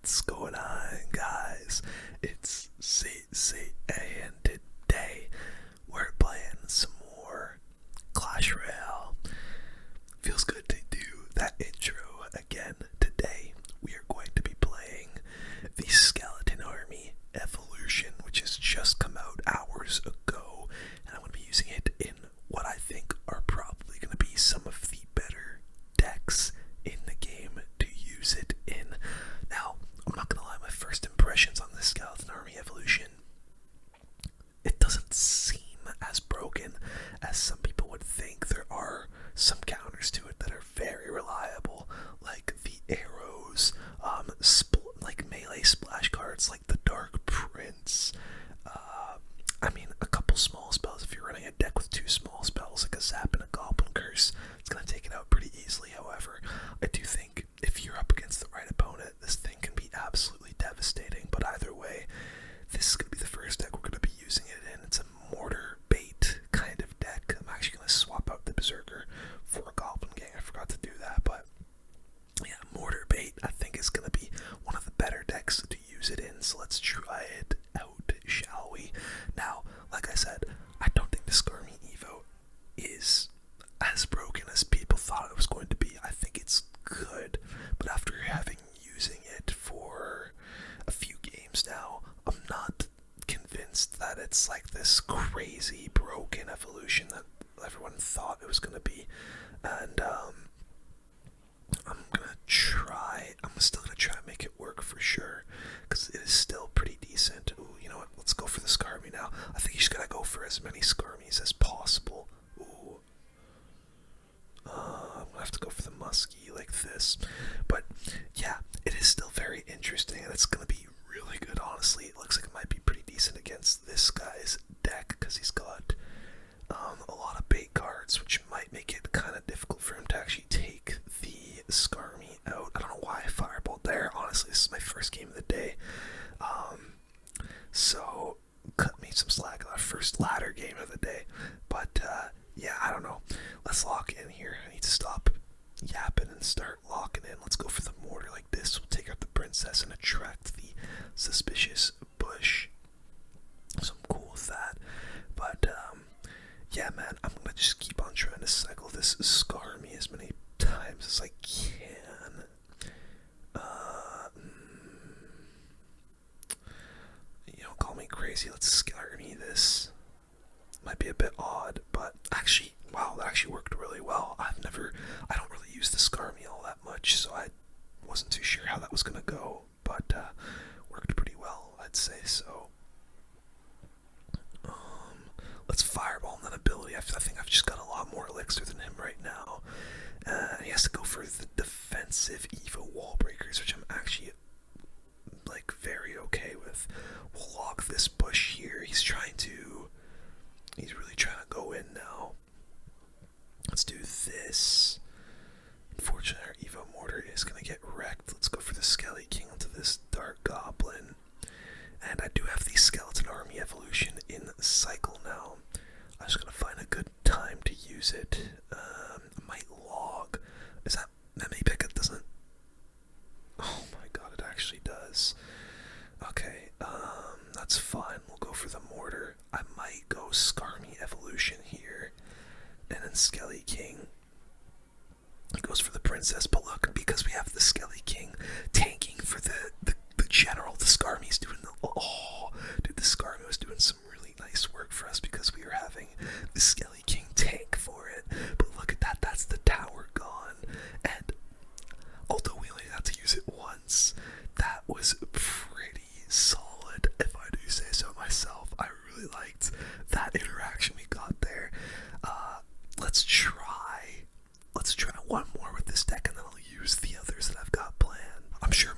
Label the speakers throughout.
Speaker 1: What's going on, guys? It's CCA, and today we're playing some more Clash Royale. Feels good to do that intro again. Today we are going to be playing the Skeleton Army Evolution, which has just come out hours ago, and I'm going to be using it in what I think are probably going to be some of the better decks in the game to use it in. Now, I'm not gonna lie, my first impressions on this Skeleton Army Evolution, it doesn't seem as broken as some people would think. There are some counters to it that are very reliable, like the arrows, like melee splash cards, like the Dark Prince. A couple small spells. If you're running a deck with two small spells, like a Zap and a Goblin Curse, it's gonna take it out pretty easily. However, I do think if you're up against the right opponent, this thing can be absolutely devastating. But either way, this is going to be the first deck we're going to be using it in. It's a mortar bait kind of deck. I'm actually going to swap out the Berserker for a Goblin Gang. I forgot to do that, but yeah, mortar bait I think is going to be one of the better decks to use it in. So let's try it out, shall we? Now, like I said, I don't think the Skirmy EVO is as broken as people thought it was going to be. I think it's good, but after using it for a few games now, I'm not convinced that it's like this crazy broken evolution that everyone thought it was going to be. And I'm still gonna try and make it work for sure, because it is still pretty decent. Ooh, you know what, let's go for the Skarmy now. I think you just gotta go for as many Skarmies as possible. Ooh. I'm gonna have to go for the muskie like this, but yeah, it is still very interesting, and it's gonna be really good. Honestly, it looks like it might be pretty decent against this guy's deck, because he's got a lot of bait cards, which might make it kind of difficult for him to actually take the Skarmy out. I don't know why I fireballed there. Honestly, this is my first game of the day, so cut me some slack on our first ladder game of the day. But yeah, I don't know. Let's lock in here. I need to stop yapping and start locking in. Let's go for the mortar like this. We'll take out the princess and attract the suspicious bush. So I'm cool with that. But yeah, man, I'm gonna just keep on trying to cycle this Skarmy as many times as I can. Call me crazy. Let's Skarmy this. Might be a bit odd, but actually, wow, that actually worked really well. I don't really use the Skarmy all that much, so I wasn't too sure how that was gonna go, but worked pretty well, I'd say. So let's fireball that ability. I think I've just got a lot more elixir than him right now. He has to go for the defensive EVO wall breakers, which I'm actually like very okay with. We'll lock this bush here. He's really trying to go in now. Let's do this. Unfortunately, our EVO mortar is gonna get wrecked. Let's go for the Skelly King onto this Dark Goblin. And I do have the Skeleton Army Evolution in the cycle now. I'm just gonna find a good time to use it. I might log. Is that maybe it doesn't? Oh my god, it actually does. Okay, that's fine. We'll go for the mortar. I might go Skarmy Evolution here, and then Skelly King. He goes for the princess, but look, because we have the Skelly King tanking for the general, the Skarmy's doing the Skarmy was doing some really nice work for us because we were having the Skelly King tank for it. But look at that, that's the tower gone, and although we only had to use it once, that was pretty solid, if I do say so myself. I really liked that interaction we got there. Let's try one more with this deck, and then I'll use the others that I've got planned. I'm sure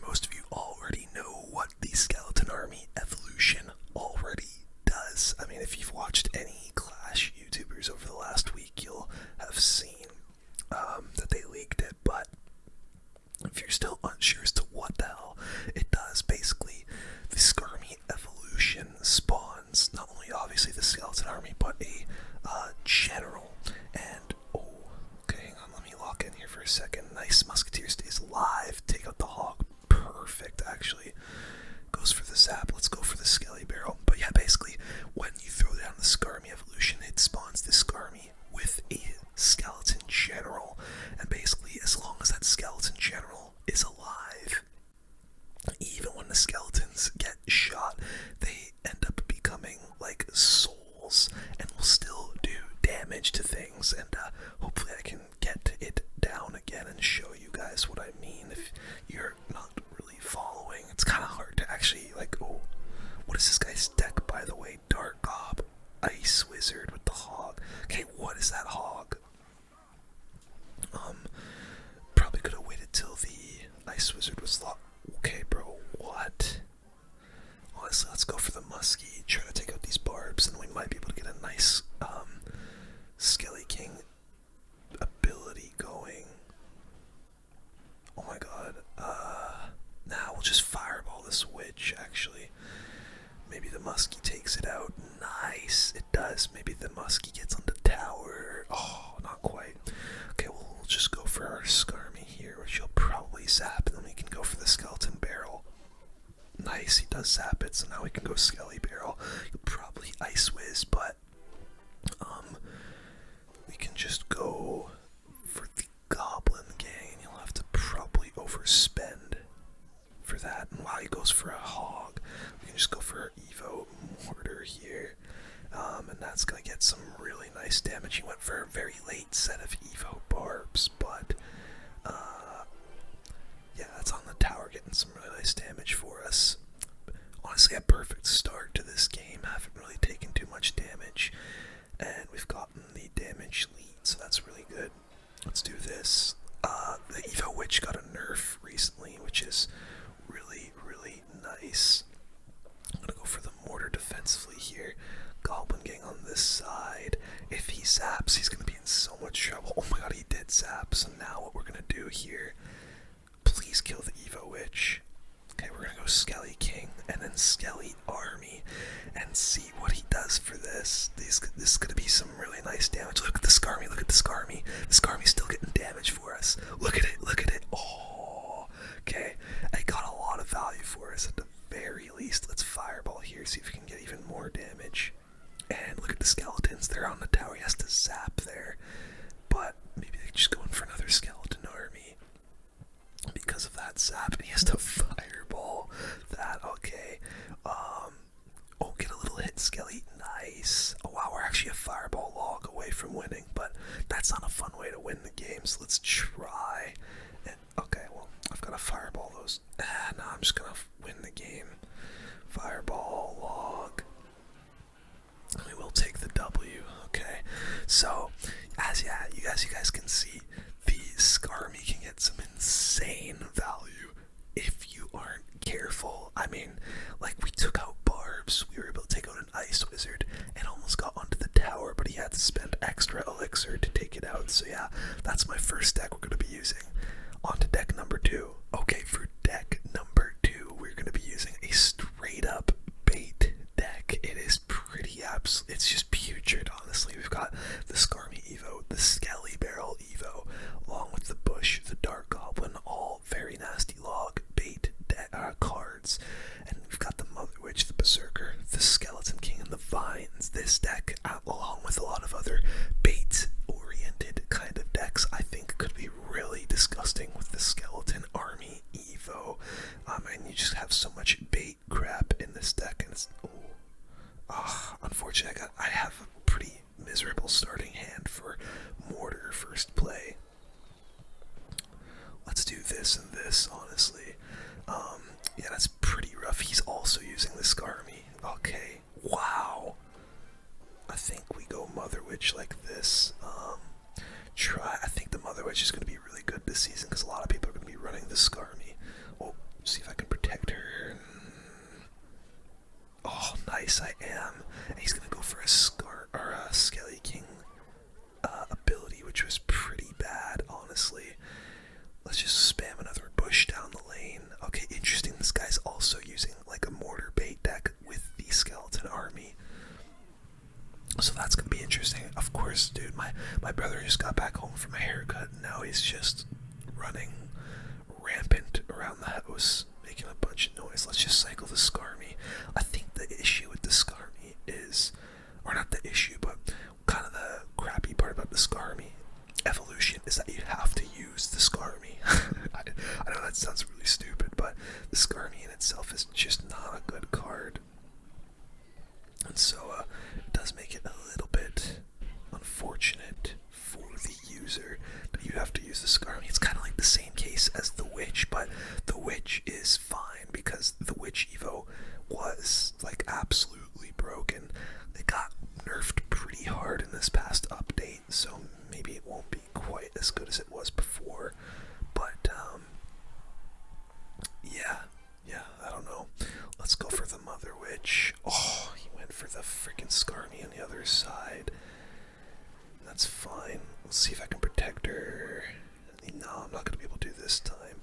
Speaker 1: things, and hopefully I can get it down again and show you guys what I mean if you're not really following. It's kind of hard to actually, like, oh, what is this guy's deck, by the way? Dark Gob, Ice Wizard with the hog. Okay, what is that hog? Probably could have waited till the Ice Wizard was locked. Okay, bro, what? Honestly, let's go for the muskie, try to take out these barbs, and we might be able to get a nice Skelly King ability going. Oh my god. Nah, we'll just fireball this witch, actually. Maybe the muskie takes it out. Nice, it does. Maybe the muskie gets on the tower. Oh, not quite. Okay, we'll just go for our Skarmy here, which you'll probably zap, and then we can go for the skeleton barrel. Nice, he does zap it, so now we can go Skelly Barrel. You'll probably Ice Wiz, but we can just go for the Goblin gang, and you'll have to probably overspend for that. And while he goes for a hog, we can just go for our EVO mortar here, and that's gonna get some really nice damage. He went for a very late set of EVO barbs, but yeah, that's on the tower, getting some really nice damage for us. Honestly, a perfect start to this game. Haven't really taken too much damage, and we've gotten the damage lead, so that's really good. Let's do this. The EVO Witch got a nerf recently, which is really, really nice. I'm gonna go for the mortar defensively here. Goblin gang on this side. If he zaps, he's gonna be in so much trouble. Oh my god, he did zap. So now what we're gonna do here, please kill the EVO Witch. Okay, we're gonna go Skelly King and then Skelly Army and see what he does for this. This is gonna be some really nice damage. Look at the Skarmy, look at the Skarmy. The Skarmy's still getting damage for us. Look at it, look at it. Oh, okay. I got a lot of value for us at the very least. Let's fireball here, see if we can get even more damage. And look at the skeletons, they're on the tower. He has to zap there. But maybe they just go in for another skeleton army because of that zap, and he has to fireball that. Okay. Oh, get a little hit, Skelly. Nice. Oh wow, we're actually a fireball log away from winning, but that's not a fun way to win the game, so let's try. And okay, well, I've got to fireball those. No, I'm just gonna win the game. Fireball log. We will take the W. Okay, so as you guys can see, the Skarmy can get some insane value if you aren't careful. I mean, like, we took out barbs, we were able to take out an Ice Wizard, and almost got onto the tower, but he had to spend extra elixir to take it out. So yeah, that's my first deck we're going to be using. On to deck number 2. Okay, for deck number 2, we're going to be using a straight up bait deck. It is pretty it's just putrid, honestly. We've got the Skarmy EVO, the Skelly Barrel EVO, along with the Bush, the Dark Goblin, all very nasty log bait cards. And we've got the Mother Witch, the Berserker, the Skeleton King, and the Vines. This deck, along with a lot of other bait-oriented kind of decks, I think could be really disgusting with the Skeleton Army EVO. And you just have so much bait crap in this deck, and it's unfortunately, I have a pretty miserable starting hand for Mortar first play. Let's do this and this, honestly. Yeah, that's pretty rough. He's also using the Skarmy. Okay, wow. I think we go Mother Witch like this. I think the Mother Witch is going to be really good this season because a lot of people are going to be running the Skarmy. Oh, see if I can protect her. Oh, nice, I am. And he's going to go for a Skelly King ability, which was pretty bad, honestly. Let's just spam another Bush down the lane. Okay, interesting. This guy's also using like a mortar bait deck with the Skeleton Army. So that's going to be interesting. Of course, dude, my brother just got back home from a haircut, and now he's just running rampant around the house, making a bunch of noise. Let's just cycle the Skarmy. I think the issue with the Skarmy is, or not the issue, but kind of the crappy part about the Skarmy evolution is that you have to use the Skarmy. I know that sounds really stupid, but the Skarmy in itself is just not a good card. And so it does make it a little bit unfortunate for the user that you have to use the Skarmy. It's kind of like the same case as the Witch, but the Witch is fine because the Witch Evo was like absolutely broken. It got nerfed pretty hard in this past update, so maybe it won't be quite as good as it was before. But yeah, I don't know. Let's go for the Mother Witch. Oh, he went for the freaking Skarmy on the other side. That's fine. Let's see if I can protect her. No, I'm not gonna be able to do this time.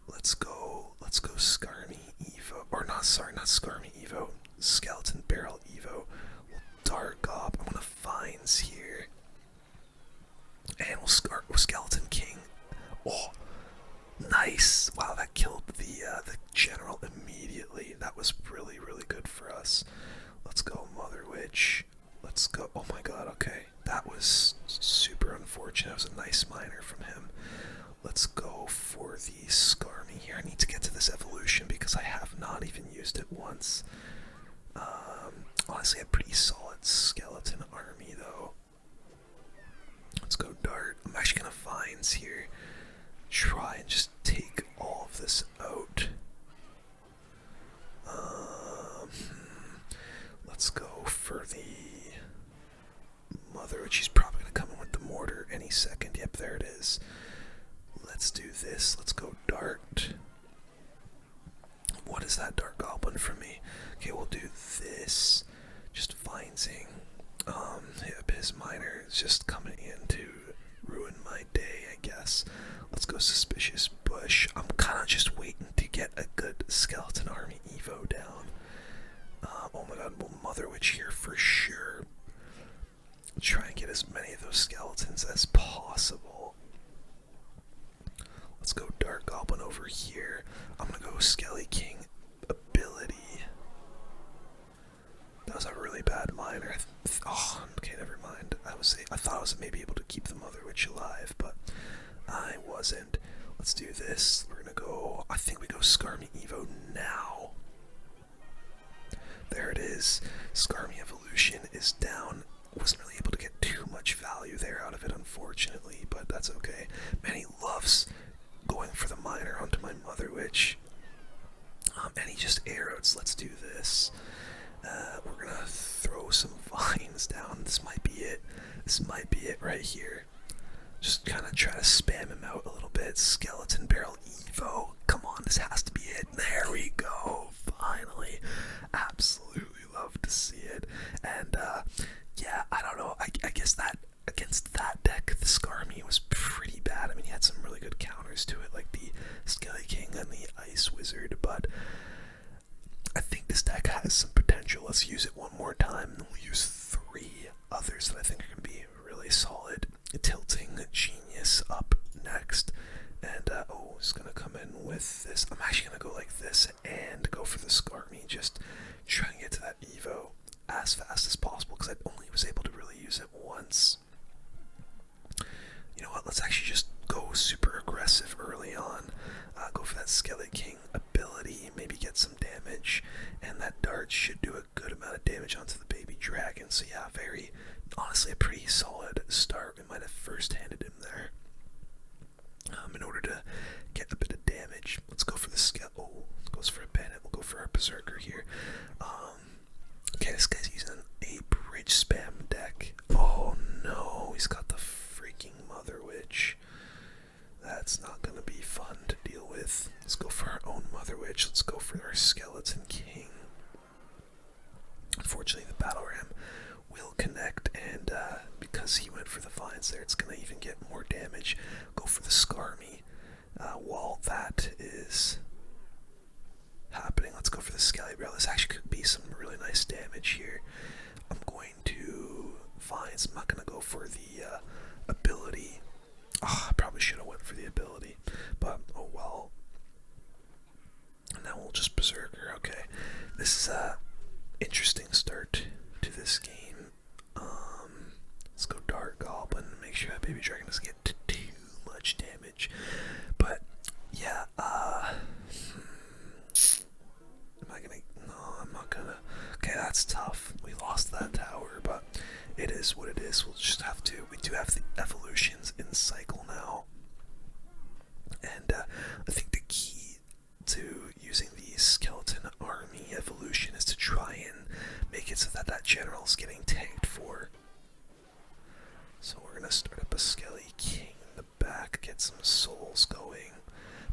Speaker 1: Let's go Skarmy Evo. Or not, sorry, not Skarmy Evo. Skeleton Barrel Evo. We'll Dark Gob. I'm gonna Vines here. And we'll Skeleton King. Oh, nice. Wow, that killed the general immediately. That was really, really good for us. Let's go Mother Witch. Let's go. Oh my god, okay. That was super unfortunate. That was a nice miner from him. Let's go for the Skarmy here. I need to get to this evolution because I have not even used it once. Honestly, a pretty solid skeleton army though. Let's go Dart. I'm actually gonna Vines here. Try and just take all of this out. Let's go for the Mother, which she's probably gonna come in with the mortar any second. Yep, there it is. Let's do this. Let's go Dart. What is that Dark Goblin for me? Okay, we'll do this. Just Vinesing. Yep, his miner is just coming in to ruin my day, I guess. Let's go Suspicious Bush. I'm kind of just waiting to get a good skeleton army Evo down. Oh my god, we'll Mother Witch here for sure. Try and get as many of those skeletons as possible. Let's go Dark Goblin over here. I'm gonna go Skelly King ability. That was a really bad miner. Oh, okay, never mind. I thought I was maybe able to keep the Mother Witch alive, but I wasn't. Let's do this. We're gonna go. I think we go Skarmy Evo now. There it is. Skarmy Evolution is down. Wasn't really able to get too much value there out of it, unfortunately, but that's okay. Man, he loves going for the miner onto my Mother Witch. And he just arrows. Let's do this. We're gonna throw some Vines down. This might be it. This might be it right here. Just kind of try to spam him out a little bit. Skeleton Barrel Evo. Come on, this has to be it. There we go. Finally. Absolutely love to see it. And, yeah, I don't know. I guess that against that deck, the Skarmy was pretty bad. I mean, he had some really good counters to it, like the Skelly King and the Ice Wizard, but I think this deck has some potential. Let's use it one more time, and we'll use 3 others that I think are going to be really solid. Tilting Genius up next, and oh, it's going to come in with this. I'm actually going to go like this and go for the Skarmy, just trying to get to that Evo as fast as possible, because I only was able to really use it once. You know what, let's actually just go super aggressive early on. Go for that Skelly King ability, maybe get some damage, and that Dart should do a good amount of damage onto the baby dragon. So yeah, honestly a pretty solid start. We might have first-handed him there. In order to get a bit of damage, let's go for the goes for a bandit. We'll go for our Berserker here. Okay, this guy's using a bridge spam deck. Oh no, he's got the freaking Mother Witch. That's not gonna be fun to deal with. Let's go for our own Mother Witch. Let's go for our Skeleton King. Unfortunately, the Battle Ram will connect, and because he went for the Vines there, it's gonna even get more damage. Go for the Skarmy. While that is happening, let's go for the Skelly Barrel. This actually could be some really nice damage here. I'm going to Vines. I'm not gonna go for the ability. Oh, I probably should have went for the ability, but oh well. And now we'll just Berserker. Okay, this is a interesting start to this game. Let's go Dark Goblin. Make sure that baby dragon doesn't get too much damage. But yeah, am I gonna? No, I'm not gonna. Okay, that's tough. We lost that tower, but it is what it is. We'll just have to. We do have the evolutions in cycle now, and I think the key to using the skeleton army evolution is to try and make it so that that general is getting tanked for. So we're gonna start up a Skelly King in the back, get some souls going.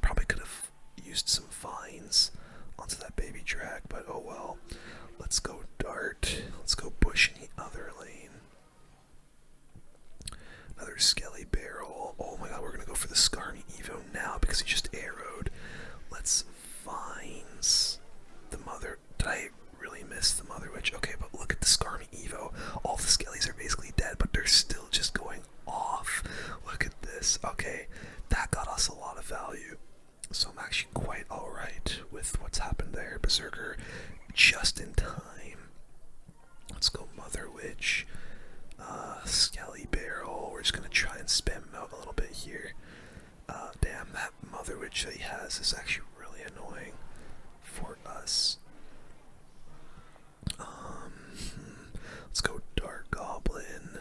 Speaker 1: Probably could have used some vines onto that baby drag, but oh well. Let's go dart. Let's go bush in the other lane. Another Skelly barrel. Oh my god, we're gonna go for the Skarmy Evo now because he just arrowed. Let's vines the mother. Did I really miss the Mother Witch? Okay, but look at the Skarmy Evo. All the Skellies are basically dead, but they're still just going off. Look at this. Okay, that got us a lot of value. So I'm actually quite alright with what's happened there. Berserker just in time. Let's go Mother Witch. Skelly Barrel. We're just gonna try and spam him out a little bit here. Damn, that Mother Witch that he has is actually really annoying for us. Let's go Dark Goblin.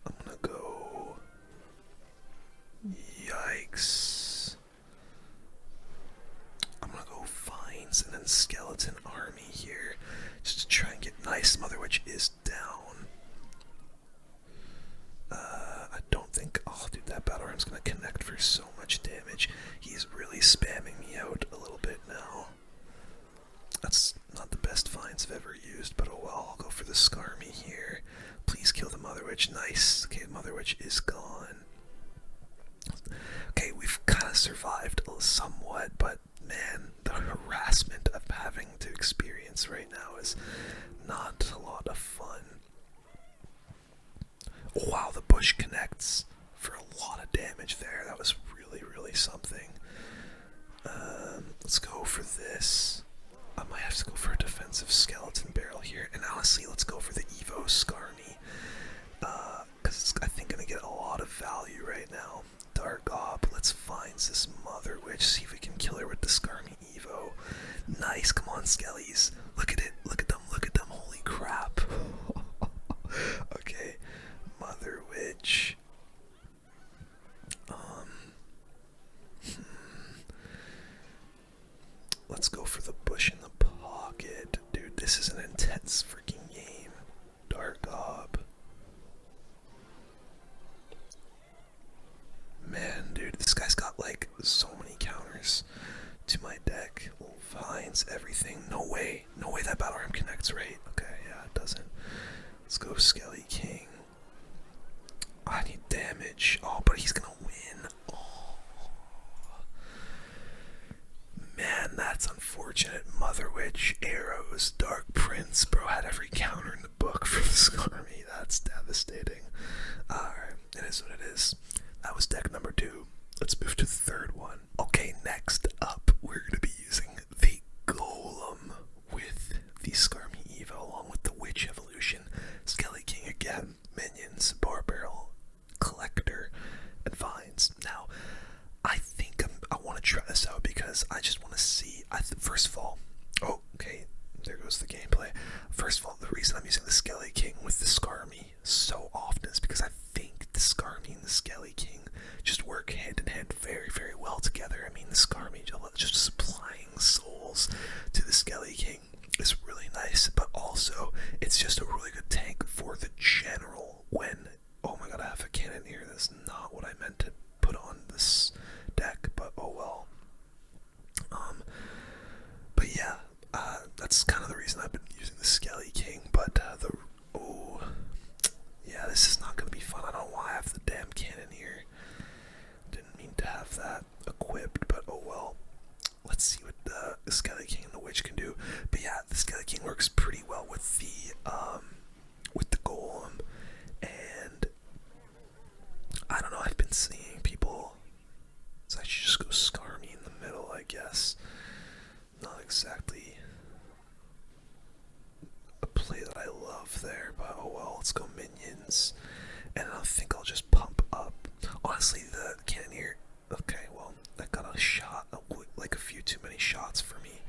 Speaker 1: I'm gonna go. Yikes. I'm gonna go Vines and then Skeleton Army here just to try and get nice. Mother Witch is down. I don't think. Oh, dude, that Battle Ram's gonna connect for so much damage. He's really spamming me out a little bit now. That's not the best finds I've ever used, but oh well, I'll go for the Skarmy here. Please kill the Mother Witch. Nice. Okay, Mother Witch is gone. Okay, we've kind of survived somewhat, but man, the harassment I'm having to experience right now is not a lot of fun. Wow, the bush connects for a lot of damage there. That was really, really something. Let's go for this. I might have to go for a defensive skeleton barrel here, and honestly, let's go for the EVO Skarmy, because it's, I think, gonna get a lot of value right now. Dark Gob, let's find this Mother Witch, see if we can kill her with the Skarmy EVO. Nice, come on, Skellies. Look at it, look at them, holy crap. Okay, Mother Witch. Let's go for the bush in the pocket. Dude, this is an intense freaking game. Dark Gob. Man, dude, this guy's got like so many counters to my deck. Vines, everything. No way that Battle Ram connects, right? Okay, yeah, it doesn't. Let's go Skelly King. I need damage. Oh, but he's gonna win. Oh. Man, that's unfortunate. Mother Witch, arrows, Dark Prince. Bro had every counter in the book for the Skarmy. That's devastating. Alright, it is what it is. That was deck number 2. Let's move to the third one. Okay, next up, we're going to be using the Golem with the Skarmy Evo, along with the Witch evolution, Skelly King again, minions, Bar Barrel, Collector, and Vines. Now, I think I want to try this out because I just want to see. First of all, oh, okay, there goes the gameplay. First of all, the reason I'm using the Skelly King with the Skarmy so often is because I think the Skarmy and the Skelly King just work hand in hand very, very well together. I mean, the Skarmy just supplying souls to the Skelly King is really nice, but also it's just a really good tank for the general when, oh my god, I have a Cannoneer. That's not what I meant to put on this deck, but oh well. But yeah, that's kind of the reason I've been using the Skelly King, but yeah, this is not going to be fun. I don't know why I have the damn Cannoneer. Didn't mean to have that equipped, but oh well. Let's see what the Skelly King and the Witch can do. But yeah, the Skelly King works pretty well with the Golem, and I don't know, I've been seeing people, so I should just go Skarmy in the middle, I guess. Not exactly a play that I love there, but oh well, let's go minions, and I think I'll just pump up. Honestly, the Cannoneer, okay, well, that got a shot, like a few too many shots for me,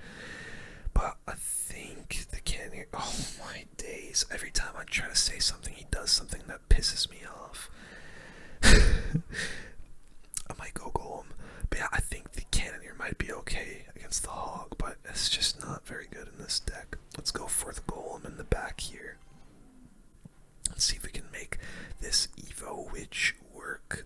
Speaker 1: but I think the Cannoneer, oh my days, Jeez, every time I try to say something, he does something that pisses me off. I might go Golem. But yeah, I think the Cannoneer might be okay against the Hog, but it's just not very good in this deck. Let's go for the Golem in the back here. Let's see if we can make this EVO Witch work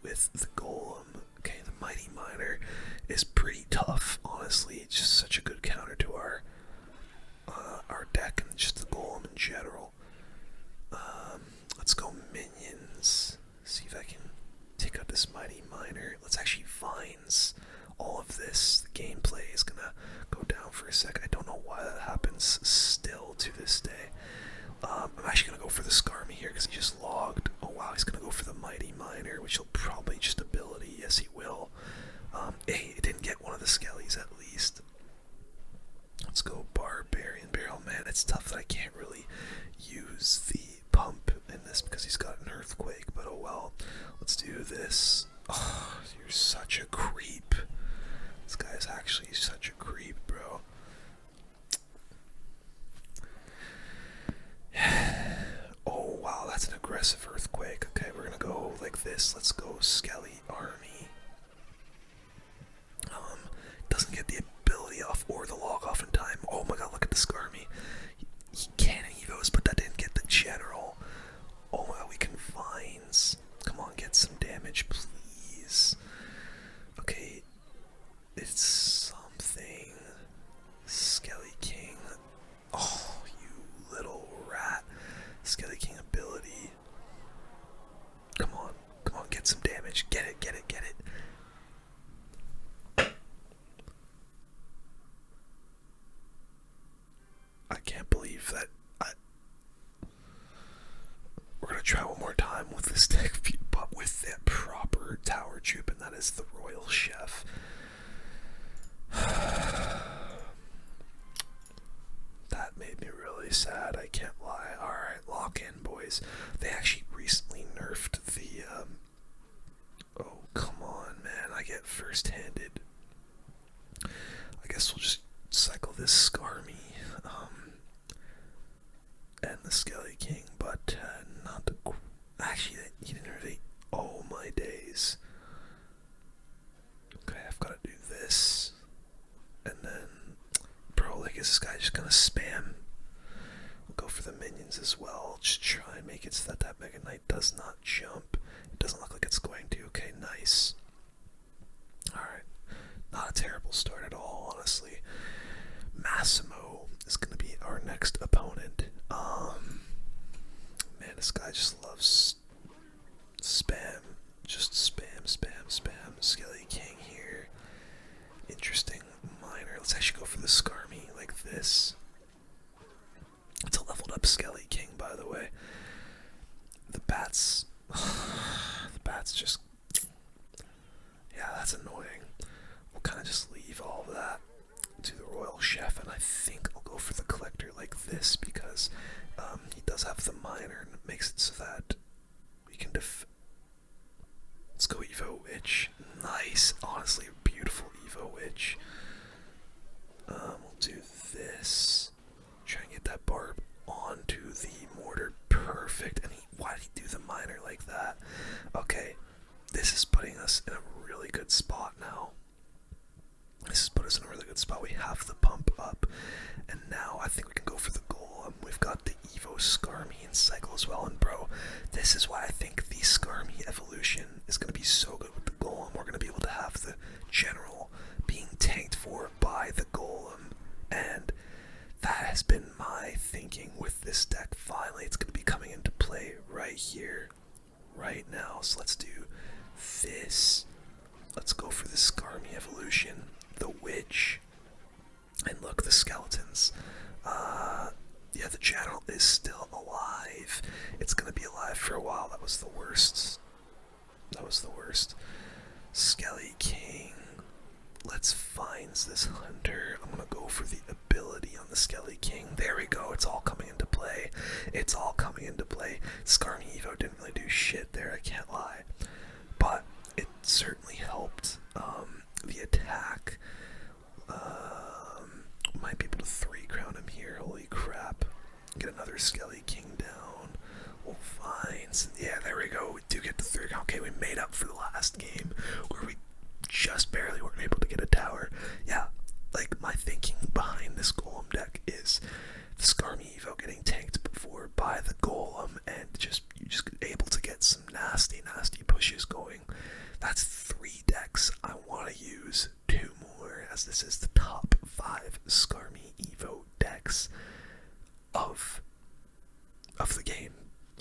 Speaker 1: with the Golem. Okay, the Mighty Miner is pretty tough, honestly. It's just such a good counter to our deck and just the Golem in general. Let's go minions. See if I can take out this Mighty Miner. Let's actually Vines all of this. The gameplay is gonna go down for a sec. I don't know why that happens still to this day. I'm actually gonna go for the Skarmy here because he just logged. Oh wow, he's gonna go for the Mighty Miner, which will probably just ability. Yes, he will. Hey, it didn't get one of the Skellies at least. Let's go Barbarian Barrel. Man, it's tough that I can't really use the pump in this because he's got an Earthquake, but oh well. Let's do this. Oh, you're such a creep. This guy's actually such a creep, bro. Oh wow, that's an aggressive Earthquake. Okay, we're gonna go like this. Let's go Skelly Army. Doesn't get the ability off or the log off in time. Oh my god, look at the Skarmy. He can EVOs, but that didn't get the general. Oh my god, we can Vines. Come on, get some damage, please. Okay, it's something. Skelly King. Oh, you little rat. Skelly King ability. Come on, get some damage. Get it. I can't believe that. We're gonna try one more time with this deck, but with that proper tower troop, and that is the Royal Chef. That made me really sad, I can't lie. Alright, lock in, boys. They actually recently nerfed the, oh, come on, man. I get first-handed. I guess we'll just cycle this Skarmy, and the Skelly King, but, not the... Actually, he didn't really... Oh, my days. Okay, I've got to do this. And then... Bro, like, is this guy just gonna spam? We'll go for the minions as well. Just try and make it so that that Mega Knight does not jump. It doesn't look like it's going to. Okay, nice. Alright. Not a terrible start at all, honestly. Massimo is gonna be our next opponent. Man, this guy just loves spam. Just spam. Skelly King here. Interesting Miner. Let's actually go for the Skarmy like this. It's a leveled up Skelly King, by the way. The bats. The bats just... Yeah, that's annoying. We'll kind of just leave all of that to the Royal Chef, and I think I'll go for the Collector like this because he does have the Miner, and it makes it so that we can Let's go EVO Witch. Nice. Honestly, a beautiful EVO Witch. We'll do this. Try and get that barb onto the mortar. Perfect. And why did he do the Miner like that? Okay. This is putting us in a really good spot now. This has put us in a really good spot. We have the pump up. And now I think we can go for the Golem. We've got the EVO Skarmy and Cycle as well. And bro, this is why I think the Skarmy evolution is going to be so good with the Golem. We're going to be able to have the general being tanked for by the Golem. And that has been my thinking with this deck. Finally, it's going to be coming into play right here, right now. So let's do this. Let's go for the Skarmy evolution. The Witch. And look, the skeletons. Yeah, the general is still alive. It's gonna be alive for a while. That was the worst. Skelly King. Let's find this hunter. I'm gonna go for the ability on the Skelly King. There we go. It's all coming into play. Skarmy Evo didn't really do shit there, I can't lie. But it certainly helped the attack. Might be able to 3-crown him here. Holy crap. Get another Skelly King down. We'll find. Yeah, there we go. We do get the 3. Okay, we made up for the last game where we just barely weren't able to get a tower. Yeah, like my thinking behind this Golem deck is the Skarmy Evo getting tanked before by the Golem, and you're just able to get some nasty pushes going. That's 3 decks. I want to use 2 more, as this is the top 5 Skarmy Evo decks of the game.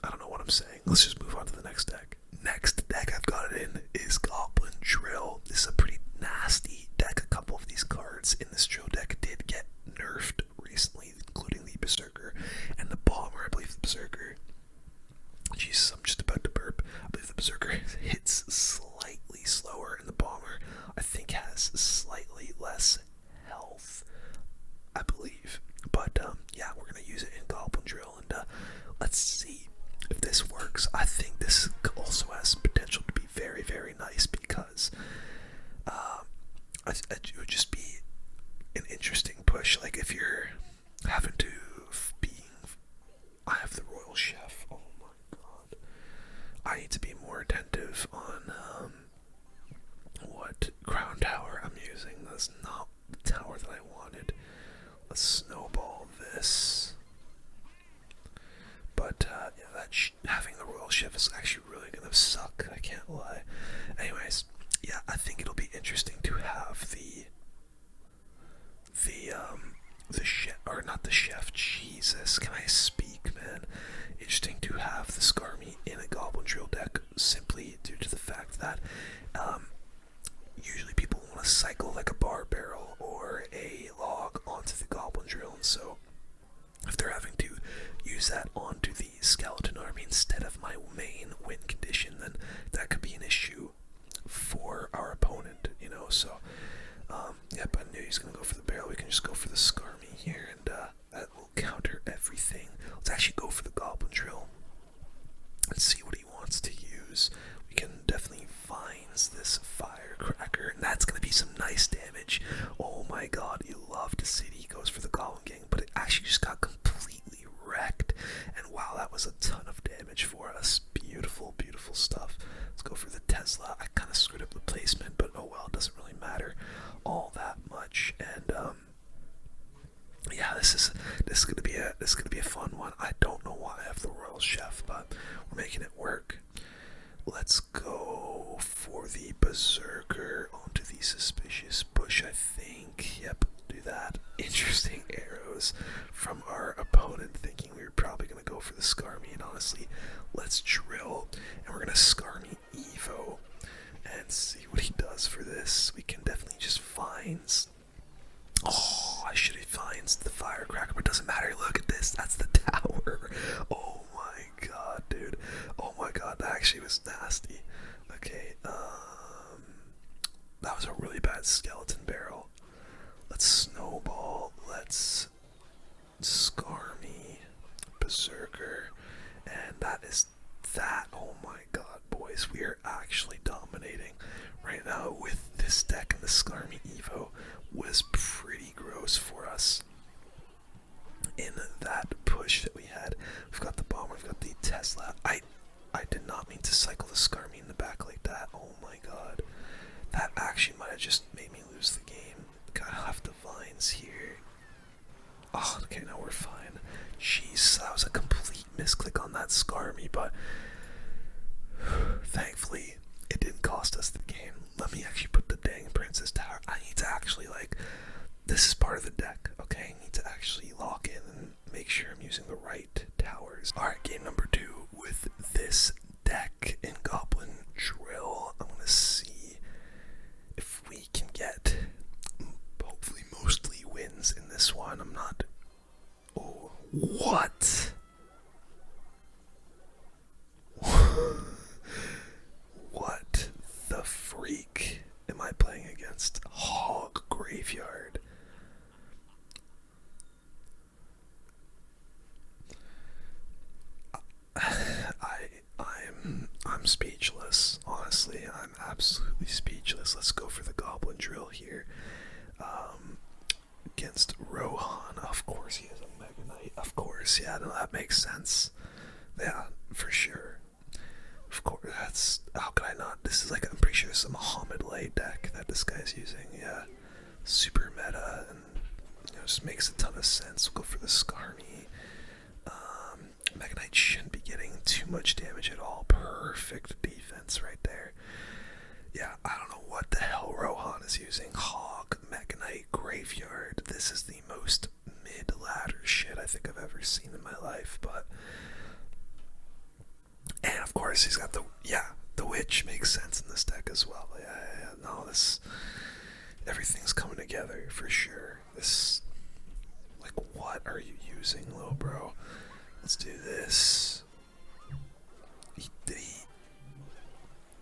Speaker 1: I don't know what I'm saying. Let's just move on to the next deck. Next deck I've got it in is Goblin Drill. This is a pretty nasty deck. A couple of these cards in this drill deck did get nerfed recently, including the Berserker and the Bomber. I believe the Berserker, Jesus, I'm just about to burp. I believe the Berserker hits slightly slower, and the Bomber, I think, has slightly less health, I believe. But yeah, we're gonna use it in Goblin Drill, and let's see if this works. I think this also has potential to be very nice, because it would just be an interesting push. Like if you're having to I have the Royal Chef. Oh my god, I need to be more attentive on what crown tower I'm using. That's not the tower that I wanted. Let's snowball this. But yeah, having the Royal Chef is actually really gonna suck, I can't lie. Anyways, yeah, I think it'll be interesting to have the chef, or not the chef, Jesus, can I speak, man? Interesting to have the Skarmy in a Goblin Drill deck, simply due to the fact that usually people want to cycle like a bar barrel or a log onto the Goblin Drill, and so if they're having to use that onto the skeleton army instead of my main win condition, then that could be an issue for our opponent, you know. So yep, I knew he's gonna go for the barrel. We can just go for the Skarmy here, and that will counter everything. Let's actually go for the Goblin Drill and see what he wants to use. We can definitely find this Firecracker, and that's gonna be some nice damage. Oh my god, you love to see it. He goes for the Goblin King, but it actually just got completely wrecked, and wow, that was a ton of damage for us. Beautiful stuff. Let's go for the Tesla. I kind of screwed up the placement, but oh well, it doesn't really matter all that much. And yeah, this is gonna be a fun one. I don't know why I have the Royal Chef, but we're making it work. Let's go for the Berserker onto the Suspicious Bush, I think. Yep, do that. Interesting arrows from our opponent, thinking we were probably going to go for the Skarmy, and honestly, let's drill, and we're going to Skarmy Evo, and see what he does for this. We can definitely just find... Oh, I should have found the Firecracker, but it doesn't matter. Look at this, that's the tower. Oh my god, dude. Oh my god, that actually was nasty. Okay, that was a really bad skeleton barrel. Let's snowball, let's Skarmy, Berserker, and that is that. Oh my god, boys, we are actually dominating right now with this deck, and the Skarmy Evo was pretty gross for us in that push that we had. We've got the Bomber, we've got the Tesla. I did not mean to cycle the Skarmy in the back like that. Oh my god. That actually might have just made me lose the game. Gotta have the vines here. Oh, okay, now we're fine. Jeez, that was a complete misclick on that Skarmy, but thankfully it didn't cost us the game. Let me actually put the dang Princess Tower. I need to actually, like, this is part of the deck, okay? I need to actually lock in and make sure I'm using the right towers. Alright, game number 2 with this deck in Goblin Drill. I'm gonna see if we can get, hopefully, mostly wins in this one. I'm not... Oh, what? What the freak am I playing against? Hog Graveyard. I'm speechless. Honestly, I'm absolutely speechless. Let's go for the Goblin Drill here. Against Rohan. Of course he has a Mega Knight. Of course. course, yeah, no, that makes sense. Yeah, for sure. Of course, that's, how could I not? This is like, I'm pretty sure this is a Muhammad Lay deck that this guy's using, yeah. Super meta, and, you know, just makes a ton of sense. We'll go for the Skarmy. Mega Knight shouldn't be getting too much damage at all. Perfect defense right there. Yeah, I don't know what the hell Rohan is using. Hog, Mega Knight, Graveyard. This is the most mid-ladder shit I think I've ever seen in my life, but... And of course he's got the, the Witch makes sense in this deck as well. Yeah, no, this... Everything's coming together, for sure. This... Like, what are you using, little bro? Let's do this.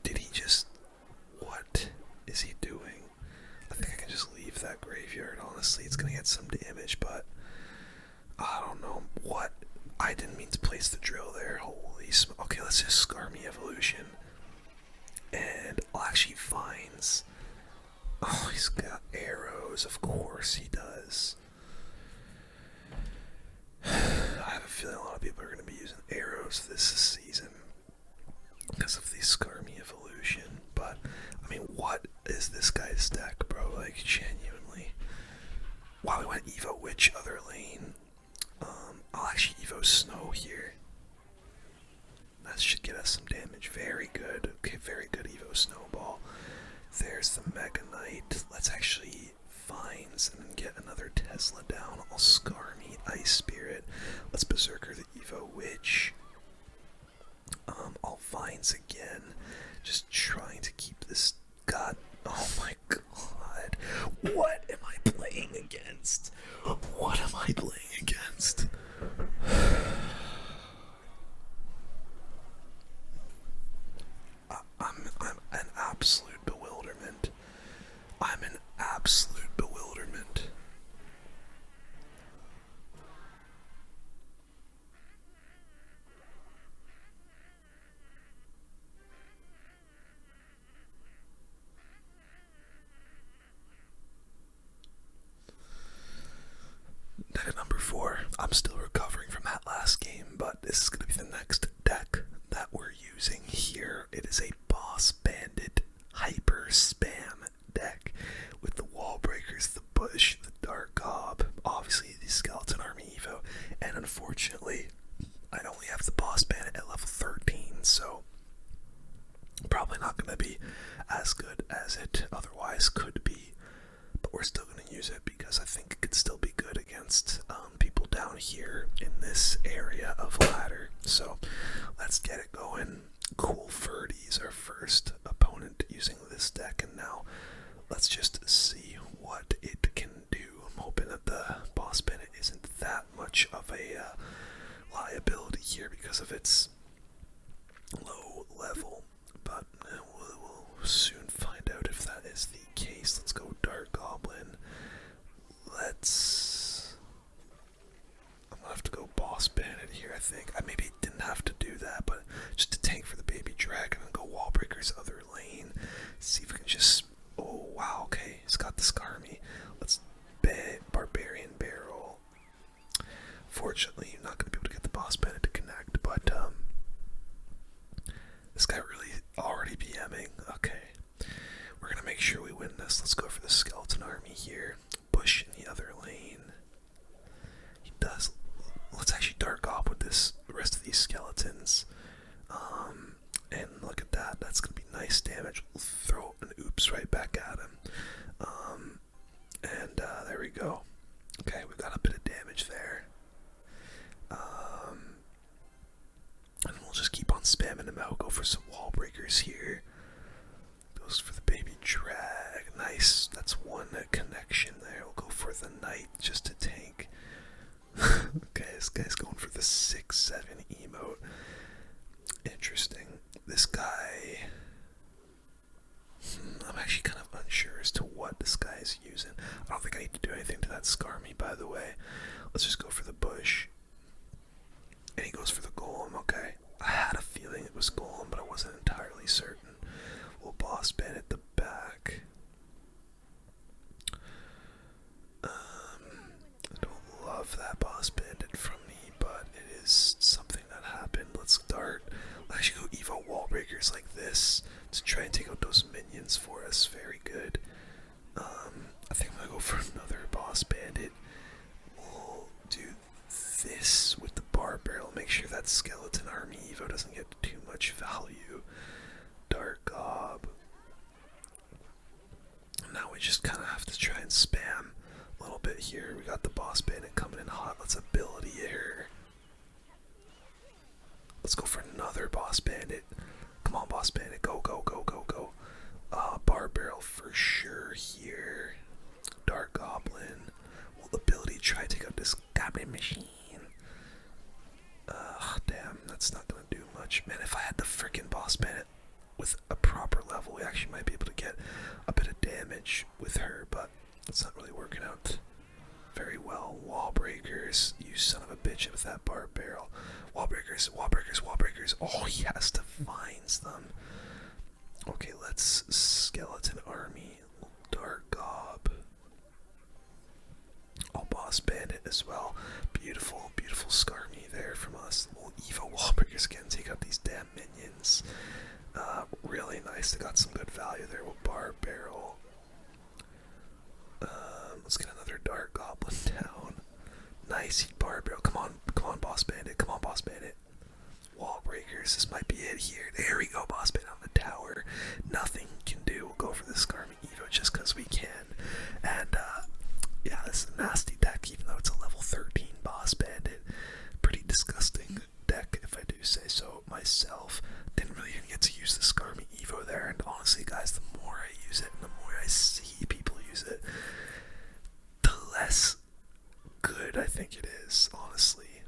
Speaker 1: Did he just... What is he doing? I think I can just leave that Graveyard, honestly. It's gonna get some damage, but... I don't know. What? I didn't mean to place the drill there. Holy smoke. Okay, let's just Skarmy Evolution. And I'll actually finds... Oh, he's got arrows. Of course he does. I have a feeling a lot of people are going to be using arrows this season because of the Skarmy Evolution. But, I mean, what is this guy's deck, bro? Like, genuinely. Wow, we went EVO Witch, other lane. I'll actually EVO Snow here. That should get us some damage. Very good. Okay, very good EVO Snowball. There's the Mega Knight. Let's actually finds and then get another Tesla down. I'll Skarmy Ice Spirit. Let's Berserker the EVO Witch. I'll finds again. Just trying to keep this. God. Oh my god. What am I playing against? What am I playing against? I'm an absolute bewilderment. I'm an absolute bewilderment. Deck number 4. I'm still recovering from that last game, but this is going to be the next deck that we're using here. It is a Boss Bandit Hyper Spam deck with the Wall Breakers, the Bush, the Dark Gob, obviously the Skeleton Army Evo, and unfortunately, I only have the Boss Bandit at level 13, so probably not going to be as good as it otherwise could be, but we're still going to use it because I think it could still be good against people down here in this area of ladder. So let's get it going. Cool Ferdy's our first opponent using this deck, and now let's just see what it can do. I'm hoping that the Boss Bandit isn't that much of a liability here because of its low level, but we'll soon find out if that is the case. Let's go Dark Goblin. I'm gonna have to go Boss Bandit here, I think. I maybe didn't have to do that, but just to tank for the Baby Dragon and go Wall Breaker's other lane. See if we can just... Oh, wow, okay. It's got the Skarmy. Let's Barbarian Barrel. Fortunately, you're not gonna be able to get the Boss Bandit to connect, but this guy really already BMing. Okay. We're gonna make sure we win this. Let's go for the Skeleton Army here. Bush in the other lane. He does. Let's actually Dark Op with this, the rest of these skeletons. And look at that. That's gonna be nice damage. We'll throw an oops right back at him. There we go. Okay, we've got a bit of damage there. And we'll just keep on spamming him out. Go for some Wall Breakers here. Goes for the Baby Drag. Nice. That's one connection there. We'll go for the Knight just to tank. Okay, this guy's going for the 6-7 emote. Interesting. This guy... I'm actually kind of unsure as to what this guy is using. I don't think I need to do anything to that Skarmy, by the way. Let's just go for the Bush. And he goes for the Golem, okay. I had a feeling it was Golem, but I wasn't entirely certain. We'll Boss Bandit the back. I don't love that Boss Bandit from me, but let's dart. Let's actually go EVO wall breakers like this to try and take out those minions for us. Very good. I think I'm gonna go for another boss bandit. We'll do this with the bar barrel. Make sure that skeleton army EVO doesn't get too much value. Dark gob. Now we just kind of have to try and spam a little bit here. We got the boss bandit coming in hot. Let's ability her. Let's go for another boss bandit. Come on, boss bandit. Go, go, go, go, go. Bar barrel for sure here. Dark goblin. Well, ability try to take out this goblin machine. Damn, that's not gonna do much. Man, if I had the freaking boss bandit with a proper level, we actually might be able to get a bit of damage with her, but it's not really working out very well. Wall breakers, you son of a bitch with that bar barrel. Wall breakers, wall breakers, wall breakers. Oh, he has to find them. Okay, let's skeleton army, dark gob. Oh, boss bandit as well. Beautiful, beautiful skarmy there from us. Little EVO wall breakers again, take out these damn minions. Really nice. They got some good value there with bar barrel. Let's get another dark goblin down. Nice bar barrel. Come on, boss bandit. Come on, boss bandit. Wall breakers. This might be it here. There we go, boss bandit on the tower. Nothing can do. We'll go for the Skarmy Evo just because we can. And yeah, this is a nasty deck, even though it's a level 13 boss bandit. Pretty disgusting deck, if I do say so myself. Didn't really even get to use the Skarmy Evo there, and honestly guys, the more I use it and the more I see people use it, the less good I think it is, honestly.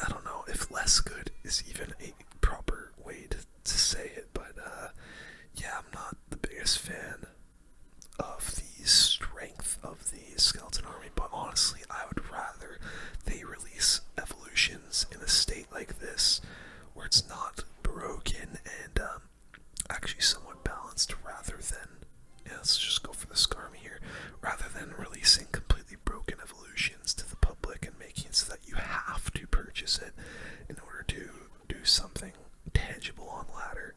Speaker 1: I don't know if less good is even a proper way to say it, but yeah, I'm not the biggest fan of the strength of the skeleton army, but honestly I would rather they release evolutions in a state like this where it's not broken and actually somewhat balanced, rather than, yeah, let's just go for the Skarmy here, rather than releasing completely broken evolutions to the public and making it so that you have to purchase it in order to do something tangible on ladder.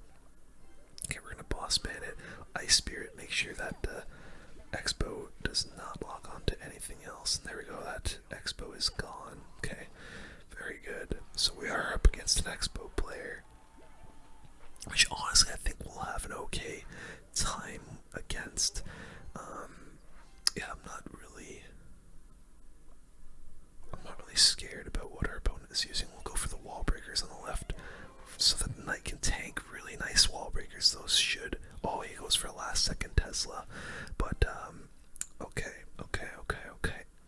Speaker 1: Okay, we're gonna boss bandit, ice spirit, make sure that the expo does not lock onto anything else. And there we go, that expo is gone. Okay, very good. So we are up against an expo player, which honestly I think we'll have an okay time against. Yeah, I'm not really scared about what our opponent is using. We'll go for the wall breakers on the left so that the knight can tank. Really nice wall breakers, those should. Oh, he goes for a last second Tesla. But okay.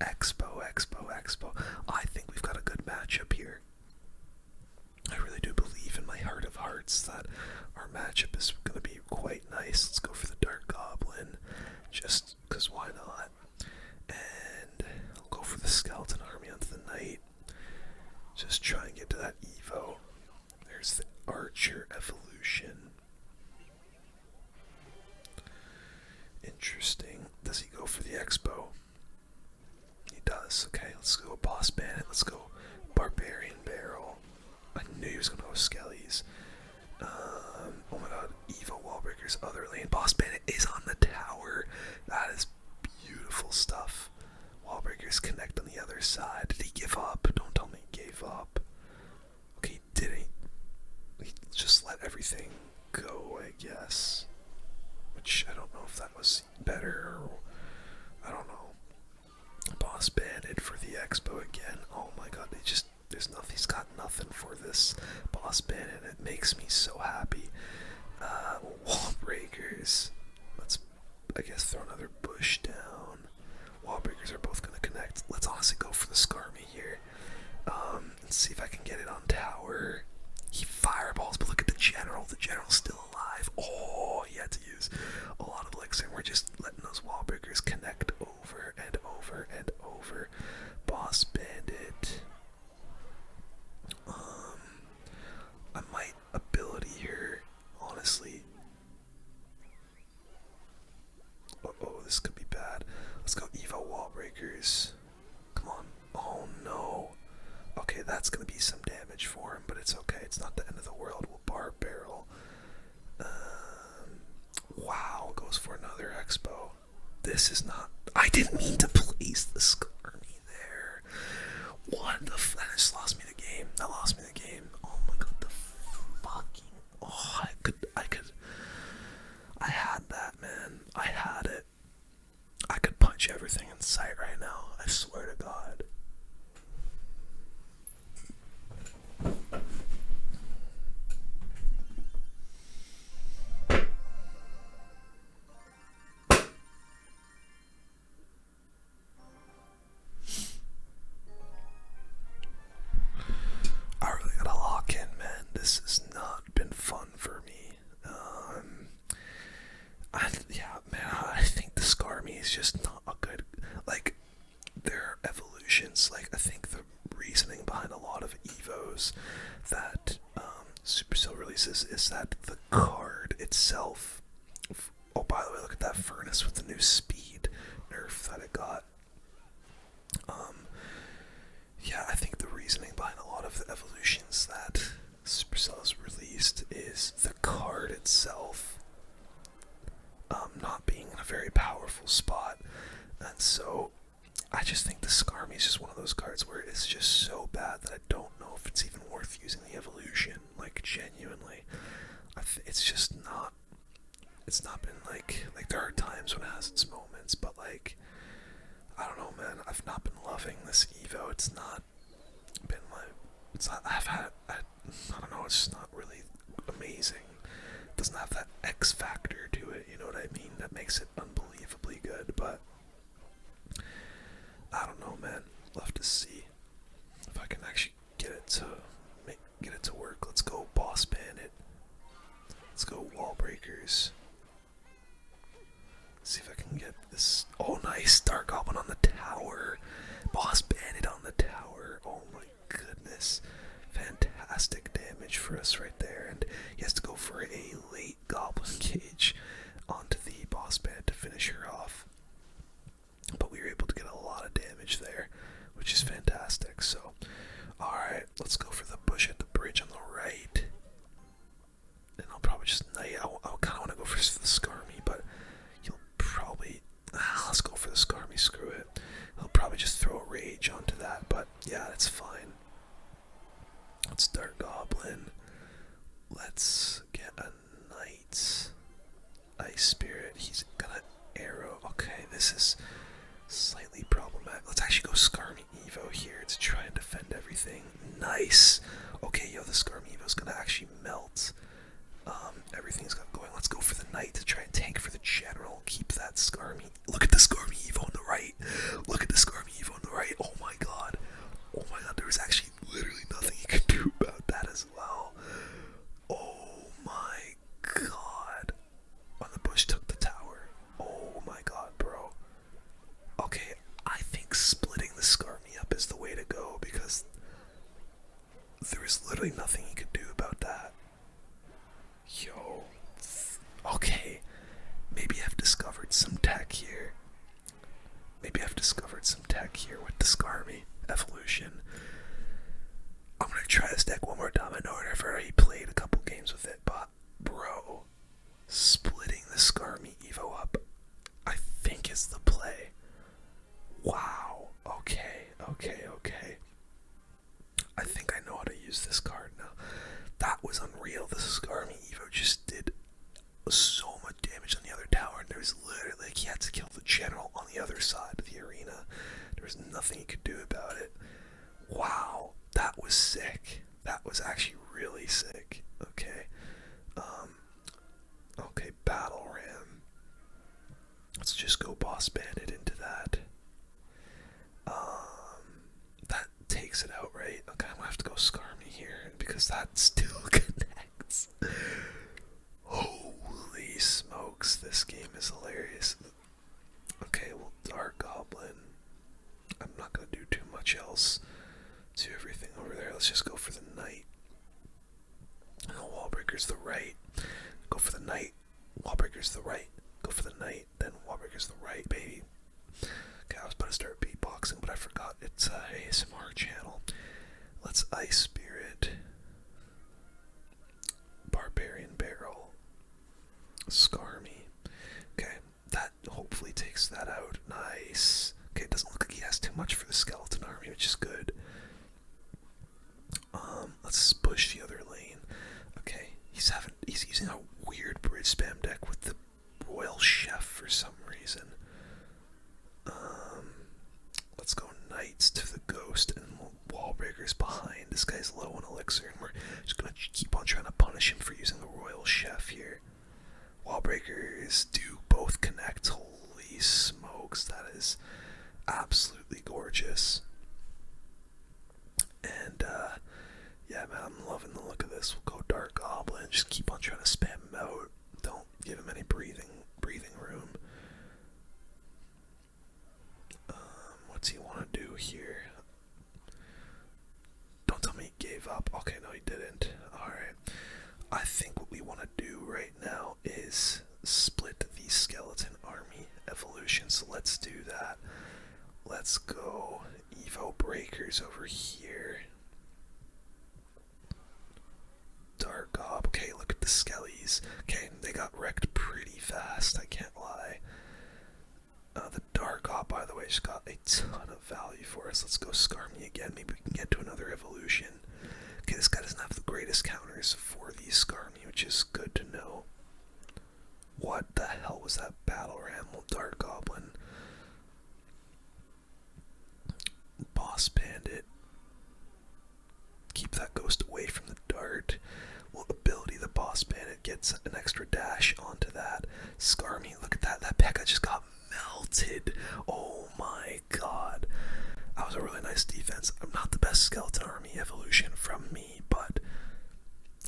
Speaker 1: Expo. I think we've got a good matchup here. I really do believe in my heart of hearts that our matchup is going to be quite nice. Let's go for the Dark Goblin, just because why not? And I'll go for the Skeleton Army onto the Knight. Just try and get to that EVO. There's the Archer Evolution. Interesting. Does he go for the Expo? He does. Okay, let's go Boss Bandit. Let's go Barbarian Barrel. I knew he was going to go Skellies. Oh my god, EVO Wallbreakers, other lane. Boss Bandit is on the tower. That is beautiful stuff. Wallbreakers connect on the other side. Did he give up? Don't tell me he gave up. Okay, he didn't. He just let everything go, I guess. Which I don't know if that was better or I don't know. Boss Bandit for the Expo again. Oh my god, there's nothing. He's got nothing for this Boss Bandit. It makes me so happy. Wall breakers. Let's, I guess, throw another bush down. Wall breakers are both gonna connect. Let's honestly go for the Skarmy here. And see if I can get it on tower. He fireballs, but look at the general. The general's still alive. Oh, he had to use a lot of elixir. We're just letting those wall breakers connect over and over and over. Boss Bandit. I might ability here, honestly. Oh, this could be bad. Let's go EVO wall breakers. Come on. Oh no. Okay, that's gonna be some damage for him, but it's okay. It's not the end of the world. We'll bar barrel. Wow, goes for another expo. This is not. I didn't mean to place the Skarmy there. What the? That just lost me the game. That lost me the game. Oh my god, the fucking. Oh, I could. I had that, man. I had it. I could punch everything in sight right now. I swear to God. I really gotta lock in, man. This has not been fun for me. Yeah, man, I think the Skarmy is just not a good, like, their evolutions, like, I think the reasoning behind a lot of EVOs that Supercell releases is that the card itself, oh, by the way, look at that furnace with the new speed nerf that it got. Yeah, I think the reasoning behind a lot of the evolutions that Supercell has released is the card itself not being in a very powerful spot, and so I just think the Skarmy is just one of those cards where it's just so bad that I don't know if it's even worth using the evolution. Like, genuinely, it's just not. It's not been like there are times when it has its moments, but like, I don't know, man. I've not been loving this Evo. It's not been like. It's not. I don't know. It's just not really amazing. It doesn't have that X factor to it. You know what I mean? That makes it unbelievably good. But I don't know, man. We'll have to see if I can actually get it to work. Let's go boss bandit. Let's go wall breakers. See if I can get this. Oh, nice. Dark Goblin on the tower. Boss bandit on the tower. Oh my goodness. Fantastic damage for us right there. And he has to go for a late Goblin cage onto the boss bandit to finish her off. But we were able to get a lot of damage there, which is fantastic. So, alright, let's go for the bush at the bridge on the right. And I'll probably just knight. I kind of want to go for the Skarmy, but you'll probably. Let's go for the Skarmy, screw it. He'll probably just throw a rage onto that, but yeah, that's fine. Let's Dark Goblin. Let's get a knight. Ice Spirit. He's gonna arrow. Okay, this is slightly problematic. Let's actually go Skarmy Evo here to try and defend everything. Nice. Okay, yo, the Skarmy Evo's gonna actually melt. Everything's got going. Let's go for the knight to try and tank for the general. Keep that Skarmy. Look at the Skarmy Evo on the right. Look at the Skarmy Evo on the right. Oh my god. Oh my god, there was actually literally nothing you could do about that as well. Oh my god. Oh, the bush took the tower. Oh my god, bro. Okay, I think splitting the Skarmy up is the way to go because there is literally nothing you could do about that. Yo. Okay. Maybe I've discovered some tech here. Maybe I've discovered some tech here with the Skarmy evolution. I'm gonna try this deck one more time. I know I've already played a couple games with it, but bro, splitting the Skarmy Evo up, I think is the play. Wow. Okay. I think I know how to use this card now. That was unreal. The Skarmy Evo just did so much damage on the other tower, and there was literally, like, he had to kill the general on the other side of the arena. There was nothing he could do about it. Wow, that was sick. That was actually really sick. Okay. Okay, Battle Ram. Let's just go Boss Bandit into that. That takes it out, right? Okay, I'm gonna have to go Skarmy here because that still connects. Holy smokes, this game is hilarious. Okay, well, Dark Goblin. I'm not gonna do too much else to everything over there. Let's just go for the knight. And the wall breaker's the right. Go for the knight. Wall breaker's the right. Go for the knight. Then wall breaker's the right, baby. Okay, I was about to start beatboxing, but I forgot it's a ASMR channel. That's Ice Spirit, Barbarian Barrel, Skarmy. Okay, that hopefully takes that out. Nice. Okay, it doesn't look like he has too much for the skeleton army, which is good. Let's push the other lane. Okay, he's using a weird bridge spam deck with the Royal Chef for some reason. Let's go Knights to the Ghost and Wall Breakers behind. This guy's low on elixir, and we're just gonna keep on trying to punish him for using the Royal Chef here. Wall Breakers do both connect. Holy smokes, that is absolutely gorgeous. And yeah, man, I'm loving the look of this. We'll go Dark Goblin. Just keep on trying to spam him out. Don't give him any breathing room. What's he want to do here? Don't tell me he gave up. Okay, no, he didn't. Alright. I think what we want to do right now is split the skeleton army evolution. So let's do that. Let's go EVO Breakers over here. Dark Gob. Okay, look at the skellies. Okay, they got wrecked pretty fast, I can't lie. The Dark Gob, by the way, just got a ton of value for us. Let's go Skarmy again. Maybe we can get to another evolution. Okay, this guy doesn't have the greatest counters for the Skarmy, which is good to know. What the hell was that battle ram? Well, Dark Goblin. Boss Bandit. Keep that ghost away from the dart. Well, ability, the Boss Bandit gets an extra dash onto that. Skarmy, look at that. That P.E.K.K.A just got melted. Oh my god. That was a really nice defense. I'm not the best skeleton army evolution from me, but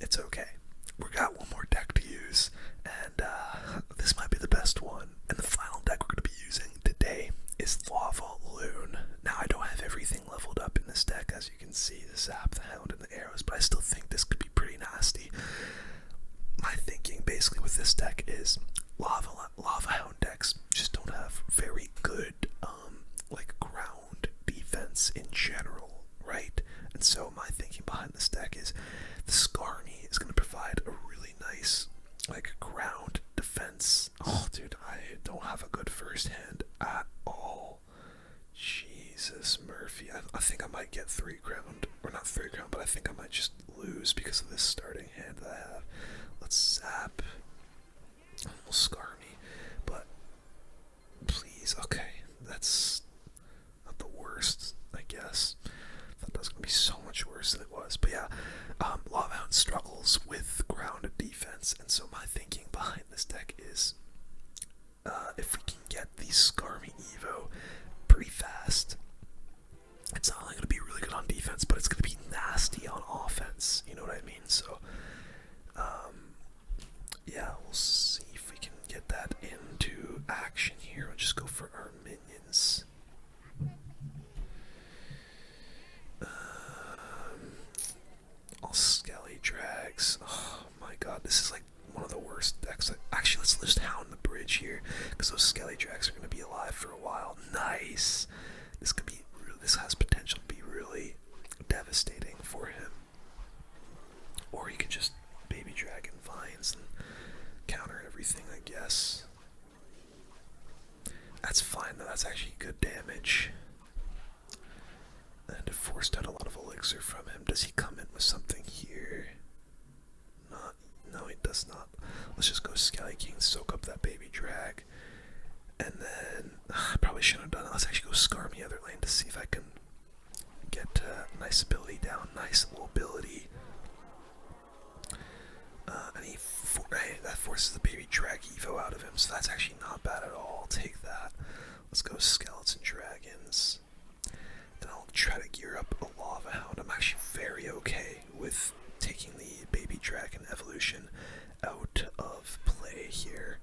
Speaker 1: it's okay. We got one more deck to use, and this might be the best one. And the final deck we're going to be using today is Lava Loon. Now, I don't have everything leveled up in this deck, as you can see, the Zap, the Hound, and the Arrows, but I still think this could be pretty nasty. My thinking, basically, with this deck is Lava Hound decks just don't have very good, like, ground defense in general, right? And so my thinking behind this deck is the Skarmy is going to provide a really nice, like, ground defense. Oh, dude, I don't have a good first hand at all. Jesus, Murphy. I think I might get 3 ground, or not 3 ground, but I think I might just lose because of this starting hand that I have. Let's zap. We'll Skarmy, but please, okay, that's not the worst, I guess. I thought that was going to be so much worse than it was, but yeah, Lava Hound struggles with ground defense, and so my thinking behind this deck is, if we can get the Skarmy EVO pretty fast, it's not only going to be really good on defense, but it's going to be nasty on offense, you know what I mean? So, yeah, we'll see if we can get that into action here. We'll just go for our minions. All Skelly Drags. Oh my god, this is like one of the worst decks. Actually, let's just Hound the bridge here, because those Skelly Drags are going to be alive for a while. Nice! This could be, this has potential to be really devastating for him. Or he can just Baby Dragon Vines and counter everything, I guess. That's fine though, that's actually good damage. And it forced out a lot of elixir from him. Does he come in with something here? No, he does not. Let's just go Skelly King, soak up that Baby Drag. And then, I probably shouldn't have done it. Let's actually go Skarmy other lane to see if I can get nice ability down. Nice little ability. And that forces the Baby Drag EVO out of him, so that's actually not bad at all. I'll take that. Let's go Skeleton Dragons. And I'll try to gear up a Lava Hound. I'm actually very okay with taking the Baby Dragon evolution out of play here.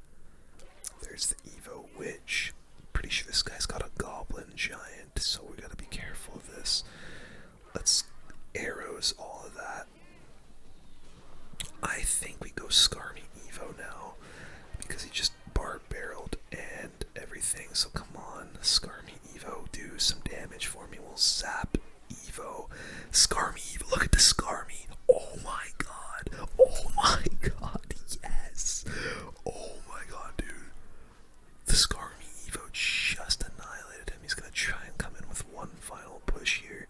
Speaker 1: There's the EVO Witch. Pretty sure this guy's got a Goblin Giant, so we gotta be careful of this. Let's arrows all of that. I think we go Skarmy EVO now, because he just barreled and everything, so come on, Skarmy EVO, do some damage for me. We'll zap EVO EVO. Skarmy EVO. Look at the Skarmy. Oh my god. Oh my god. Yes. Oh my god, dude. The Skarmy EVO just annihilated him. He's gonna try and come in with one final push here.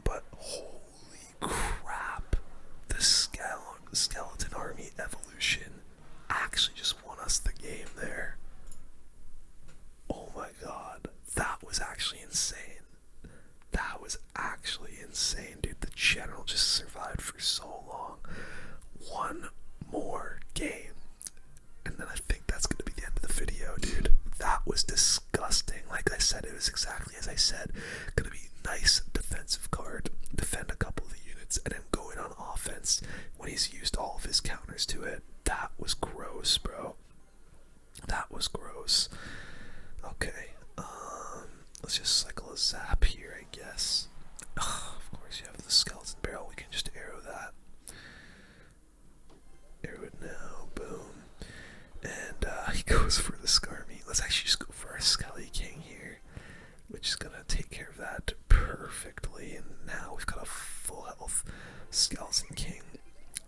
Speaker 1: But holy crap. The Skeleton Army evolution actually just won us the game there. Oh my god. That was actually insane. That was actually insane, dude. The general just survived for so long. One more game. And then I think that's going to be the end of the video, dude. That was disgusting. Like I said, it was exactly as I said. Going to be nice defensive card. Defend a couple of the units and then go in on offense when he's used all of his counters to it. That was gross, bro. That was gross. Okay. Let's just cycle a zap here, I guess. Of course, you have the skeleton barrel. We can just arrow that. Arrow it now. Boom. And he goes for the Skarmy. Let's actually just go for our Skelly King here, which is gonna take care of that perfectly. And now we've got a full health Skeleton King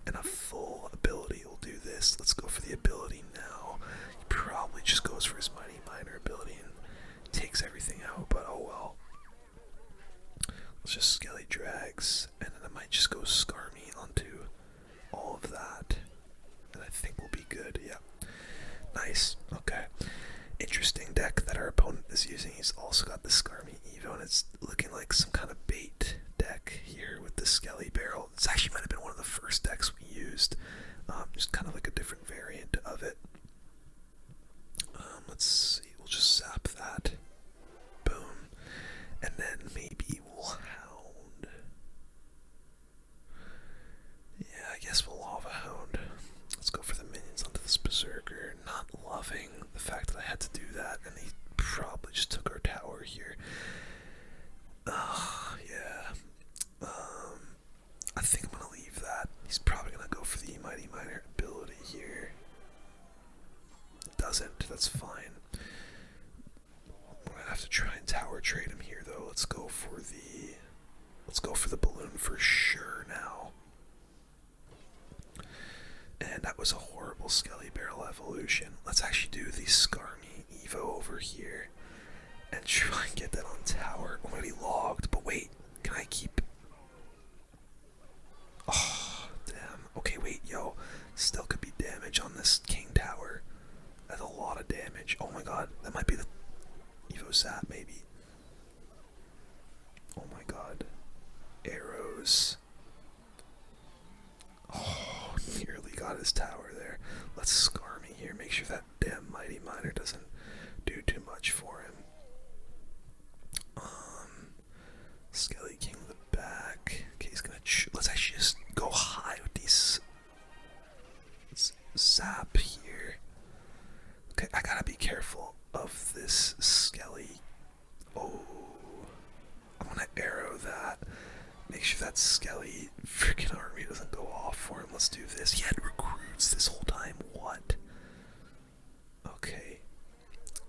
Speaker 1: and a full ability. We'll do this. Let's go for the ability now. He probably just goes for his Mighty Miner ability and takes everything out, but oh well. Let's just Skelly Drags, and then I might just go Skarmy onto all of that, and I think we'll be good. Yeah, nice. Okay, interesting deck that our opponent is using. He's also got the Skarmy EVO, and it's looking like some kind of bait deck here with the Skelly Barrel. This actually might have been one of the first decks we used, just kind of like a different variant of it. Let's see, we'll just zap that. Boom. And then maybe we'll hound. Yeah, I guess we'll lava hound. Let's go for the minions onto this berserker. Not loving the fact that I had to do that, and he probably just took our tower here. Yeah. I think I'm gonna leave that. He's probably gonna go for the Mighty Miner ability here. Doesn't. That's fine. We're gonna have to try and tower trade him here, though. Let's go for the balloon for sure now. And that was a horrible Skelly Barrel evolution. Let's actually do the Skarmy EVO over here and try and get that on tower. I'm already logged, but wait, can I keep? Oh, damn. Okay, wait, yo. Still could be damage on this King Tower. That's a lot of damage. Oh my god, that might be the EVO Zap, maybe. Oh my god. Arrows. Oh, nearly got his tower there. Let's Skarmy here. Make sure that damn Mighty Miner doesn't do too much for him. Skelly King in the back. Okay, he's gonna. Let's actually just go high with these. Zap here. Okay, I gotta be careful of this Skelly. Oh, I'm gonna arrow that. Make sure that Skelly freaking army doesn't go off for him. Let's do this. He had recruits this whole time. What? Okay,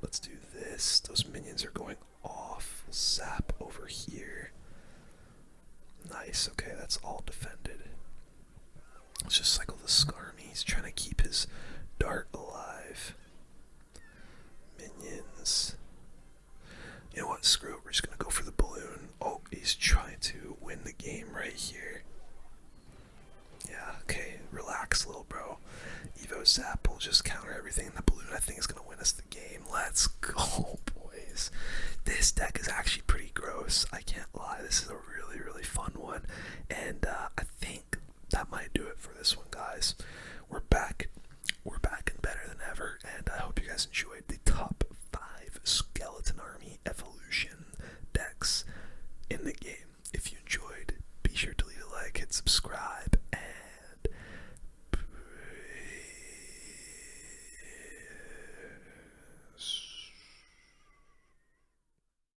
Speaker 1: let's do this. Those minions are going off. Zap over here. Nice. Okay, that's all defended. Let's just cycle the Skarmy. He's trying to keep his dart alive. Minions. You know what? Screw it. We're just gonna go for the balloon. Oh, he's trying to win the game right here. Yeah, okay. Relax, little bro. EVO Zap will just counter everything. The balloon, I think, is gonna win us the game. Let's go, boys. This deck is actually pretty gross. I can't lie. This is a really, really fun one. And I think that might do it for this one, guys. We're back. We're back and better than ever. And I hope you guys enjoyed the top 5 Skeleton Army evolution decks in the game. If you enjoyed, be sure to leave a like, hit subscribe,